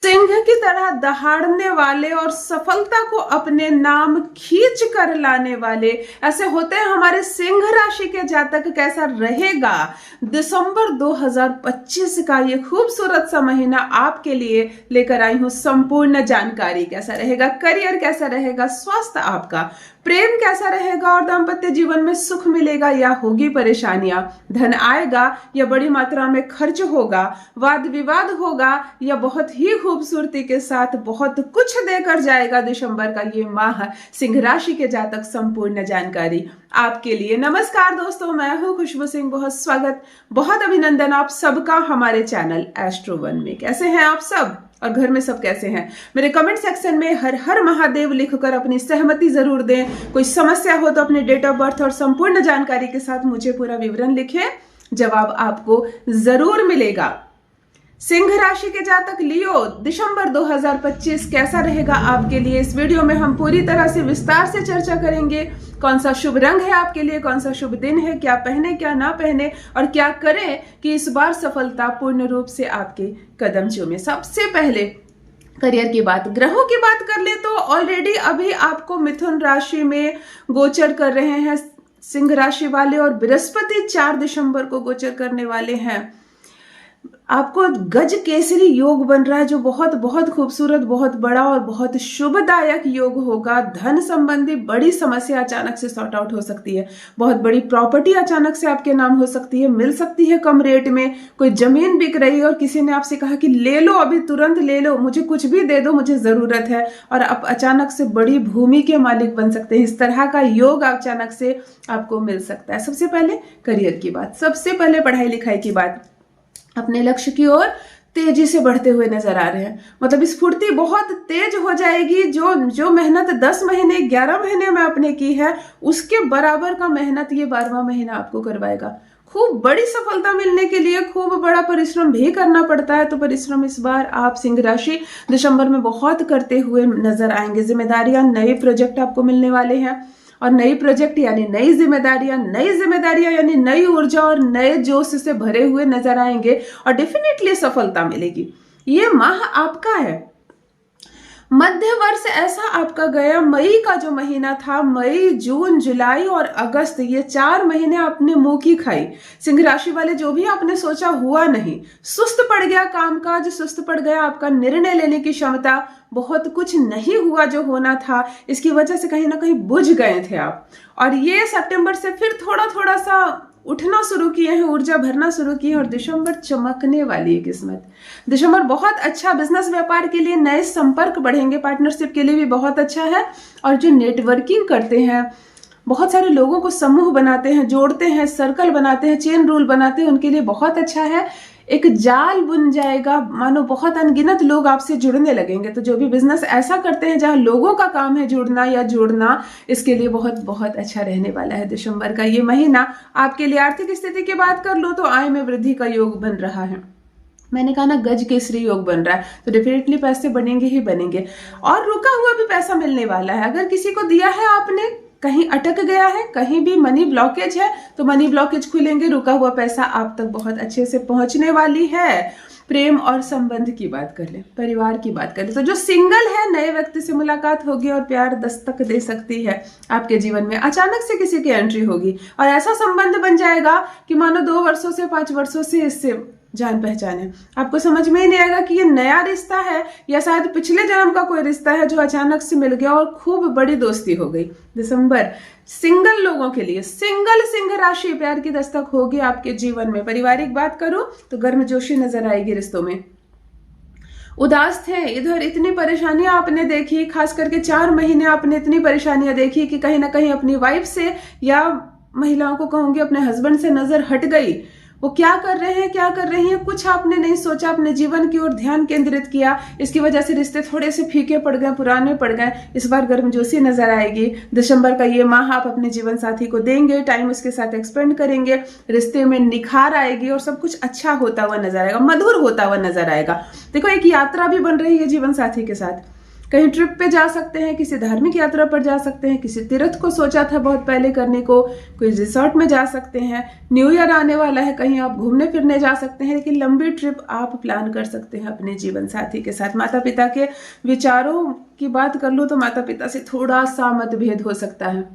सिंह की तरह दहाड़ने वाले और सफलता को अपने नाम खींच कर लाने वाले ऐसे होते हैं हमारे सिंह राशि के जातक। कैसा रहेगा दिसंबर 2025 का ये खूबसूरत सा महीना आपके लिए लेकर आई हूं संपूर्ण जानकारी। कैसा रहेगा करियर, कैसा रहेगा स्वास्थ्य आपका, प्रेम कैसा रहेगा और दाम्पत्य जीवन में सुख मिलेगा या होगी परेशानियां, धन आएगा या बड़ी मात्रा में खर्च होगा, वाद विवाद होगा या बहुत ही खूबसूरती के साथ बहुत कुछ देकर जाएगा दिसंबर का ये माह। सिंह राशि के जातक संपूर्ण जानकारी आपके लिए। नमस्कार दोस्तों, मैं हूं खुशबू सिंह। बहुत स्वागत, बहुत अभिनंदन आप सबका हमारे चैनल एस्ट्रो वन में। कैसे हैं आप सब और घर में सब कैसे हैं? मेरे कमेंट सेक्शन में हर हर महादेव लिखकर अपनी सहमति जरूर दें। कोई समस्या हो तो अपने डेट ऑफ बर्थ और संपूर्ण जानकारी के साथ मुझे पूरा विवरण लिखें, जवाब आपको जरूर मिलेगा। सिंह राशि के जातक लियो, दिसंबर 2025 कैसा रहेगा आपके लिए? इस वीडियो में हम पूरी तरह से विस्तार से चर्चा करेंगे। कौन सा शुभ रंग है आपके लिए, कौन सा शुभ दिन है, क्या पहने क्या ना पहने और क्या करें कि इस बार सफलता पूर्ण रूप से आपके कदम चूमे। सबसे पहले करियर की बात, ग्रहों की बात कर ले तो ऑलरेडी अभी आपको मिथुन राशि में गोचर कर रहे हैं सिंह राशि वाले और बृहस्पति 4 दिसंबर को गोचर करने वाले हैं। आपको गज केसरी योग बन रहा है जो बहुत बहुत खूबसूरत, बहुत बड़ा और बहुत शुभदायक योग होगा। धन संबंधी बड़ी समस्या अचानक से सॉर्ट आउट हो सकती है। बहुत बड़ी प्रॉपर्टी अचानक से आपके नाम हो सकती है, मिल सकती है कम रेट में। कोई जमीन बिक रही है और किसी ने आपसे कहा कि ले लो, अभी तुरंत ले लो, मुझे कुछ भी दे दो, मुझे जरूरत है, और आप अचानक से बड़ी भूमि के मालिक बन सकते हैं। इस तरह का योग अचानक से आपको मिल सकता है। सबसे पहले करियर की बात, सबसे पहले पढ़ाई लिखाई की बात। अपने लक्ष्य की ओर तेजी से बढ़ते हुए नजर आ रहे हैं। मतलब स्फूर्ति बहुत तेज हो जाएगी। जो मेहनत 10 महीने 11 महीने में आपने की है उसके बराबर का मेहनत ये 12वां महीना आपको करवाएगा। खूब बड़ी सफलता मिलने के लिए खूब बड़ा परिश्रम भी करना पड़ता है, तो परिश्रम इस बार आप सिंह राशि दिसंबर में बहुत करते हुए नजर आएंगे। जिम्मेदारियां, नए प्रोजेक्ट आपको मिलने वाले हैं और नई प्रोजेक्ट यानी नई जिम्मेदारियां यानी नई ऊर्जा और नए जोश से भरे हुए नजर आएंगे और डेफिनेटली सफलता मिलेगी। ये माह आपका है। मध्य वर्ष ऐसा आपका गया, मई का जो महीना था, मई, जून, जुलाई और अगस्त, ये 4 महीने आपने मुंह की खाई। सिंह राशि वाले जो भी आपने सोचा हुआ नहीं, सुस्त पड़ गया कामकाज, सुस्त पड़ गया आपका निर्णय लेने की क्षमता, बहुत कुछ नहीं हुआ जो होना था। इसकी वजह से कहीं ना कहीं बुझ गए थे आप। और ये सितंबर से फिर थोड़ा थोड़ा सा उठना शुरू किए हैं, ऊर्जा भरना शुरू की है और दिसंबर चमकने वाली है किस्मत। दिसंबर बहुत अच्छा, बिजनेस व्यापार के लिए नए संपर्क बढ़ेंगे, पार्टनरशिप के लिए भी बहुत अच्छा है। और जो नेटवर्किंग करते हैं, बहुत सारे लोगों को समूह बनाते हैं, जोड़ते हैं, सर्कल बनाते हैं, चेन रूल बनाते हैं, उनके लिए बहुत अच्छा है। एक जाल बुन जाएगा, मानो बहुत अनगिनत लोग आपसे जुड़ने लगेंगे। तो जो भी बिजनेस ऐसा करते हैं जहां लोगों का काम है जुड़ना या जोड़ना, इसके लिए बहुत बहुत अच्छा रहने वाला है दिसंबर का ये महीना आपके लिए। आर्थिक स्थिति की बात कर लो तो आय में वृद्धि का योग बन रहा है। मैंने कहा ना, गज केसरी योग बन रहा है, तो डेफिनेटली पैसे बनेंगे ही बनेंगे। और रुका हुआ भी पैसा मिलने वाला है। अगर किसी को दिया है आपने, कहीं अटक गया है, कहीं भी मनी ब्लॉकेज है, तो मनी ब्लॉकेज खुलेंगे, रुका हुआ पैसा आप तक बहुत अच्छे से पहुंचने वाली है। प्रेम और संबंध की बात कर ले, परिवार की बात कर ले, तो जो सिंगल है, नए व्यक्ति से मुलाकात होगी और प्यार दस्तक दे सकती है आपके जीवन में। अचानक से किसी की एंट्री होगी और ऐसा संबंध बन जाएगा कि मानो 2 वर्षों से 5 वर्षों से इससे जान पहचान है। आपको समझ में ही नहीं आएगा कि ये नया रिश्ता है या शायद पिछले जन्म का कोई रिश्ता है जो अचानक से मिल गया और खूब बड़ी दोस्ती हो गई। दिसंबर सिंगल लोगों के लिए, सिंगल सिंह राशि, प्यार की दस्तक होगी आपके जीवन में। पारिवारिक बात करूं तो गर्मजोशी नजर आएगी रिश्तों में। उदास थे, इधर इतनी परेशानियां आपने देखी, खास करके 4 महीने आपने इतनी परेशानियां देखी कि कहीं ना कहीं अपनी वाइफ से या महिलाओं को कहूंगी अपने हस्बैंड से नजर हट गई। वो क्या कर रहे हैं, क्या कर रही हैं, कुछ आपने नहीं सोचा, अपने जीवन की ओर ध्यान केंद्रित किया। इसकी वजह से रिश्ते थोड़े से फीके पड़ गए, पुराने पड़ गए। इस बार गर्मजोशी नजर आएगी। दिसंबर का ये माह आप अपने जीवन साथी को देंगे, टाइम उसके साथ एक्सपेंड करेंगे, रिश्ते में निखार आएगी और सब कुछ अच्छा होता हुआ नजर आएगा, मधुर होता हुआ नजर आएगा। देखो, एक यात्रा भी बन रही है जीवन साथी के साथ। कहीं ट्रिप पे जा सकते हैं, किसी धार्मिक यात्रा पर जा सकते हैं, किसी तीर्थ को सोचा था बहुत पहले करने को, कोई रिसोर्ट में जा सकते हैं, न्यू ईयर आने वाला है, कहीं आप घूमने फिरने जा सकते हैं। लेकिन लंबी ट्रिप आप प्लान कर सकते हैं अपने जीवन साथी के साथ। माता पिता के विचारों की बात कर लूँ तो माता पिता से थोड़ा सा मतभेद हो सकता है।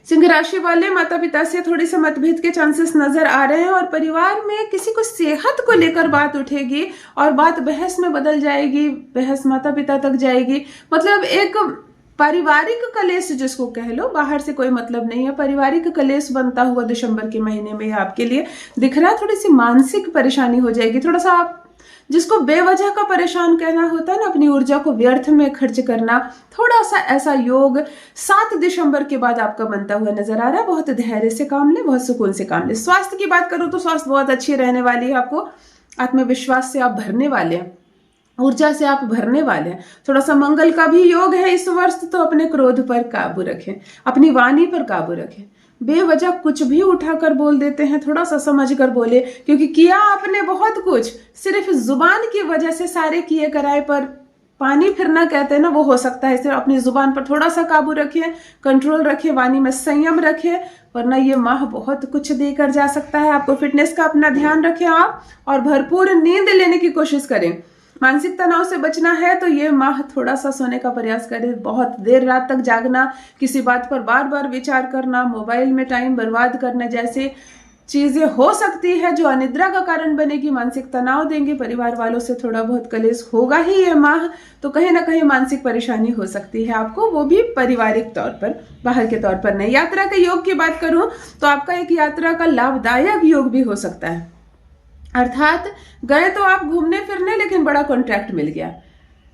सिंह राशि वाले माता पिता से थोड़ी से मतभेद के चांसेस नजर आ रहे हैं और परिवार में किसी को सेहत को लेकर बात उठेगी और बात बहस में बदल जाएगी, बहस माता पिता तक जाएगी। मतलब एक पारिवारिक कलेश जिसको कह लो, बाहर से कोई मतलब नहीं है, पारिवारिक कलेश बनता हुआ दिसंबर के महीने में आपके लिए दिख रहा है। थोड़ी सी मानसिक परेशानी हो जाएगी, थोड़ा सा आप जिसको बेवजह का परेशान कहना होता है ना, अपनी ऊर्जा को व्यर्थ में खर्च करना, थोड़ा सा ऐसा योग 7 दिसंबर के बाद आपका बनता हुआ नजर आ रहा है। बहुत धैर्य से काम ले, बहुत सुकून से काम ले। स्वास्थ्य की बात करूं तो स्वास्थ्य बहुत अच्छी रहने वाली है। आपको आत्मविश्वास से आप भरने वाले हैं, ऊर्जा से आप भरने वाले हैं। थोड़ा सा मंगल का भी योग है इस वर्ष, तो अपने क्रोध पर काबू रखें, अपनी वाणी पर काबू रखें। बेवजह कुछ भी उठाकर बोल देते हैं, थोड़ा सा समझ कर बोले, क्योंकि किया आपने बहुत कुछ, सिर्फ जुबान की वजह से सारे किए कराए पर पानी फिरना कहते हैं ना, वो हो सकता है। सिर्फ अपनी जुबान पर थोड़ा सा काबू रखें, कंट्रोल रखें, वाणी में संयम रखें, वरना ये माह बहुत कुछ देकर जा सकता है आपको। फिटनेस का अपना ध्यान रखें आप, और भरपूर नींद लेने की कोशिश करें। मानसिक तनाव से बचना है तो ये माह थोड़ा सा सोने का प्रयास करें। बहुत देर रात तक जागना, किसी बात पर बार बार विचार करना, मोबाइल में टाइम बर्बाद करना जैसे चीजें हो सकती है जो अनिद्रा का कारण बनेगी, मानसिक तनाव देंगे। परिवार वालों से थोड़ा बहुत कलेश होगा ही ये माह, तो कहीं ना कहीं मानसिक परेशानी हो सकती है आपको, वो भी पारिवारिक तौर पर, बाहर के तौर पर नहीं। यात्रा के योग की बात करूं तो आपका एक यात्रा का लाभदायक योग भी हो सकता है। अर्थात गए तो आप घूमने फिरने, लेकिन बड़ा कॉन्ट्रैक्ट मिल गया।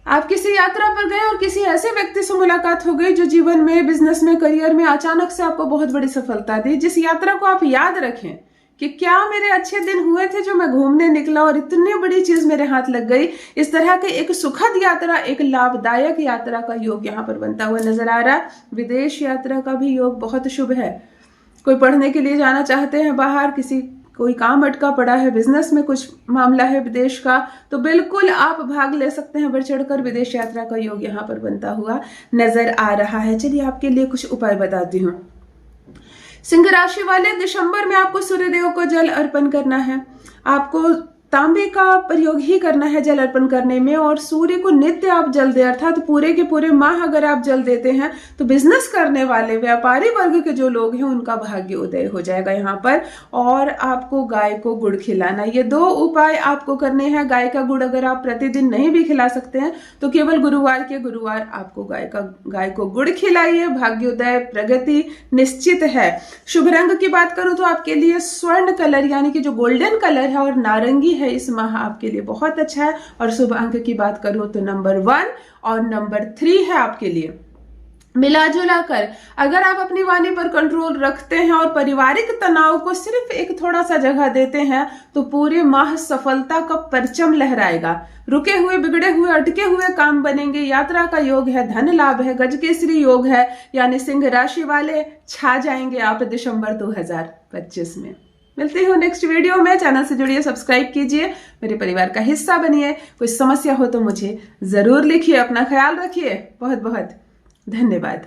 आप किसी यात्रा पर गए और किसी ऐसे व्यक्ति से मुलाकात हो गई जो जीवन में, बिजनेस में, करियर में अचानक से आपको बहुत बड़ी सफलता दी, जिस यात्रा को आप याद रखें कि क्या मेरे अच्छे दिन हुए थे जो मैं घूमने निकला और इतनी बड़ी चीज मेरे हाथ लग गई। इस तरह के एक सुखद यात्रा, एक लाभदायक यात्रा का योग यहाँ पर बनता हुआ नजर आ रहा है। विदेश यात्रा का भी योग बहुत शुभ है। कोई पढ़ने के लिए जाना चाहते हैं बाहर, किसी कोई काम अटका पड़ा है, बिजनेस में कुछ मामला है विदेश का, तो बिल्कुल आप भाग ले सकते हैं। बढ़ चढ़कर विदेश यात्रा का योग यहाँ पर बनता हुआ नजर आ रहा है। चलिए आपके लिए कुछ उपाय बताती हूँ। सिंह राशि वाले, दिसंबर में आपको सूर्यदेव को जल अर्पण करना है। आपको तांबे का प्रयोग ही करना है जल अर्पण करने में, और सूर्य को नित्य आप जल दे, अर्थात पूरे के पूरे माह अगर आप जल देते हैं तो बिजनेस करने वाले व्यापारी वर्ग के जो लोग हैं उनका भाग्य उदय हो जाएगा यहाँ पर। और आपको गाय को गुड़ खिलाना, ये 2 उपाय आपको करने हैं। गाय का गुड़ अगर आप प्रतिदिन नहीं भी खिला सकते हैं तो केवल गुरुवार आपको गाय को गुड़ खिलाइए। भाग्योदय, प्रगति निश्चित है। शुभ रंग की बात करूं तो आपके लिए स्वर्ण कलर यानी कि जो गोल्डन कलर है और नारंगी है, इस माह आपके लिए बहुत अच्छा है। और शुभ अंक की बात करूं तो नंबर 1 और नंबर 3 है आपके लिए। मिला जुला कर अगर आप अपनी वाणी पर कंट्रोल रखते हैं और पारिवारिक तनाव को सिर्फ एक थोड़ा सा जगह देते हैं तो पूरे माह सफलता का परचम लहराएगा। रुके हुए, बिगड़े हुए, अटके हुए काम बनेंगे। यात्रा का योग है, धन लाभ है, गजकेसरी योग है, यानी सिंह राशि वाले छा जाएंगे आप दिसंबर 2025 में। मिलते हो नेक्स्ट वीडियो में। चैनल से जुड़िए, सब्सक्राइब कीजिए, मेरे परिवार का हिस्सा बनिए। कोई समस्या हो तो मुझे जरूर लिखिए। अपना ख्याल रखिए। बहुत बहुत धन्यवाद।